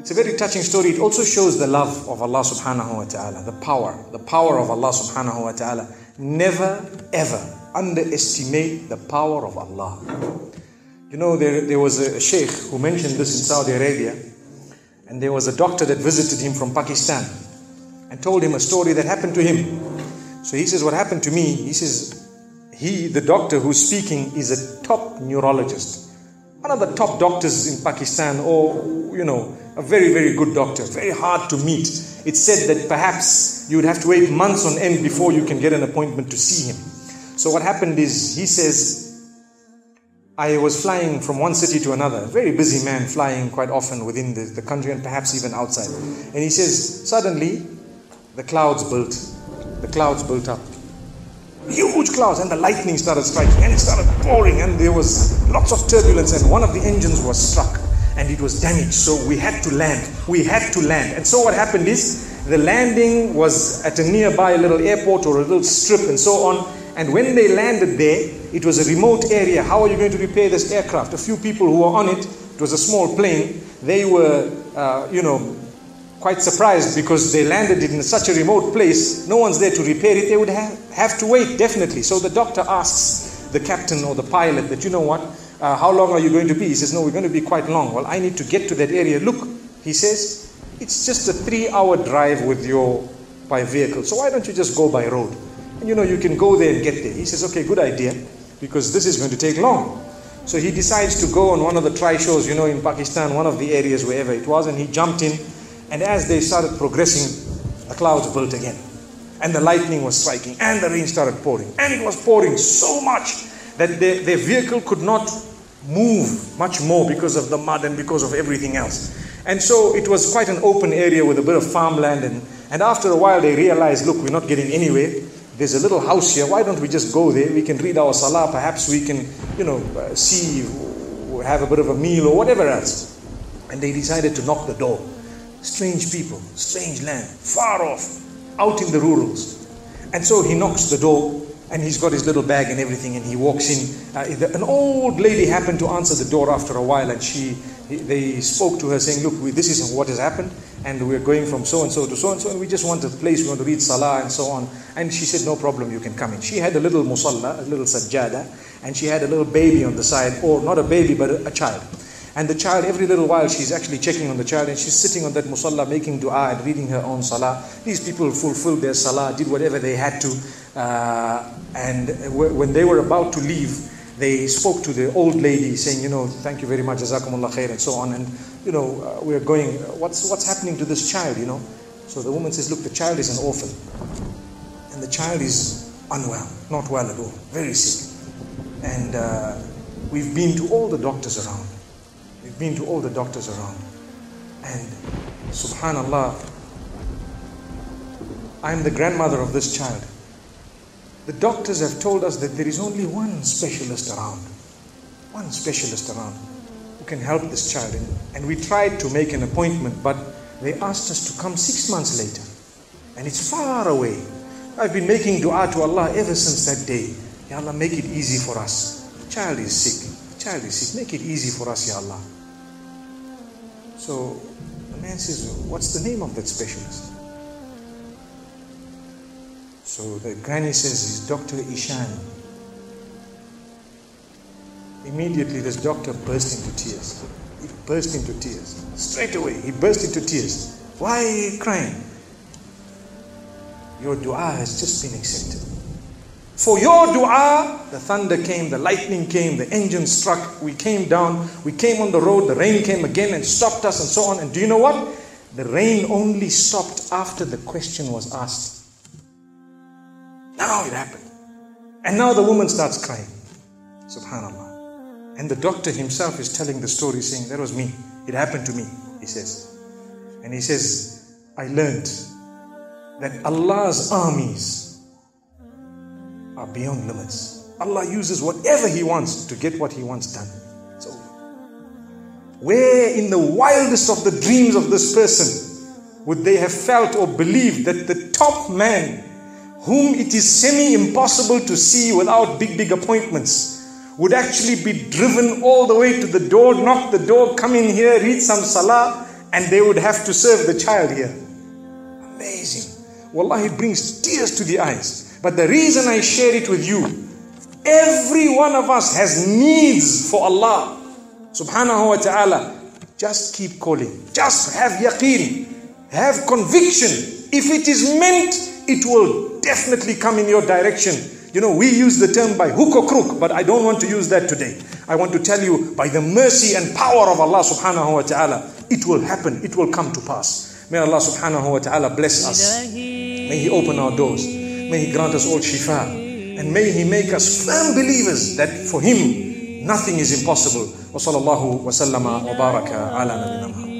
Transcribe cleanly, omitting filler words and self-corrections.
It's a very touching story. It also shows the love of Allah subhanahu wa ta'ala, the power of Allah subhanahu wa ta'ala. Never ever underestimate the power of Allah. You know, there was a sheikh who mentioned this in Saudi Arabia, and there was a doctor that visited him from Pakistan and told him a story that happened to him. So he says, what happened to me? He says, the doctor who's speaking is a top neurologist, one of the top doctors in Pakistan, or, you know, a very, very good doctor, very hard to meet. It's said that perhaps you would have to wait months on end before you can get an appointment to see him. So what happened is, he says, I was flying from one city to another, a very busy man, flying quite often within the country and perhaps even outside. And he says, suddenly, the clouds built up. Huge clouds, and the lightning started striking, and it started pouring, and there was lots of turbulence, and one of the engines was struck, and it was damaged. So we had to land. And so what happened is, the landing was at a nearby little airport or a little strip and so on. And when they landed there, it was a remote area. How are you going to repair this aircraft? A few people who were on it, it was a small plane, they were, quite surprised because they landed in such a remote place. No one's there to repair it. They would have to wait, definitely. So the doctor asks the captain or the pilot that, you know what, how long are you going to be? He says, no, we're going to be quite long. Well, I need to get to that area. Look, he says, it's just a 3-hour drive by vehicle. So why don't you just go by road? And you know, you can go there and get there. He says, okay, good idea, because this is going to take long. So he decides to go on one of the tri-shows, you know, in Pakistan, one of the areas, wherever it was, and he jumped in. And as they started progressing, the clouds built again. And the lightning was striking, and the rain started pouring. And it was pouring so much that their vehicle could not move much more because of the mud and because of everything else. And so it was quite an open area with a bit of farmland. And after a while they realized, look, we're not getting anywhere. There's a little house here. Why don't we just go there? We can read our salah. Perhaps we can, see, have a bit of a meal or whatever else. And they decided to knock the door. Strange people, strange land, far off, out in the rurals. And so he knocks the door, and he's got his little bag and everything, and he walks in. An old lady happened to answer the door after a while, and they spoke to her saying, look, this is what has happened, and we're going from so-and-so to so-and-so, and we just want a place, we want to read salah and so on. And she said, no problem, you can come in. She had a little musalla, a little sajjada, and she had a little baby on the side, or not a baby, but a child. And the child, every little while, she's actually checking on the child, and she's sitting on that musalla, making dua and reading her own salah. These people fulfilled their salah, did whatever they had to. And when they were about to leave, they spoke to the old lady saying, thank you very much, jazakumullah khair, and so on. And, we're going, what's happening to this child, So the woman says, look, the child is an orphan. And the child is unwell, not well at all, very sick. And we've been to all the doctors around. And subhanallah, I'm the grandmother of this child. The doctors have told us that there is only one specialist around who can help this child. And we tried to make an appointment, but they asked us to come 6 months later. And it's far away. I've been making dua to Allah ever since that day. Ya Allah, make it easy for us. The child is sick. Make it easy for us, Ya Allah. So the man says, what's the name of that specialist? So the granny says, it's Dr. Ishan. Immediately this doctor burst into tears. He burst into tears. Straight away, he burst into tears. Why are you crying? Your dua has just been accepted. For your dua, the thunder came, the lightning came, the engine struck, we came down, we came on the road, the rain came again and stopped us and so on. And do you know what? The rain only stopped after the question was asked. Now it happened. And now the woman starts crying. Subhanallah. And the doctor himself is telling the story saying, that was me. It happened to me, he says. And he says, I learned that Allah's armies are beyond limits. Allah uses whatever He wants to get what He wants done. It's over. Where in the wildest of the dreams of this person would they have felt or believed that the top man, whom it is semi-impossible to see without big appointments, would actually be driven all the way to the door, knock the door, come in here, read some salah, and they would have to serve the child here. Amazing. Wallahi, it brings tears to the eyes. But the reason I share it with you, every one of us has needs for Allah subhanahu wa ta'ala. Just keep calling. Just have yaqeen. Have conviction. If it is meant, it will definitely come in your direction. You know, we use the term by hook or crook, but I don't want to use that today. I want to tell you, by the mercy and power of Allah subhanahu wa ta'ala, it will happen. It will come to pass. May Allah subhanahu wa ta'ala bless us. May He open our doors. May He grant us all shifa. And may He make us firm believers that for Him, nothing is impossible. Wa sallallahu wa sallama wa baraka ala nabina Muhammad.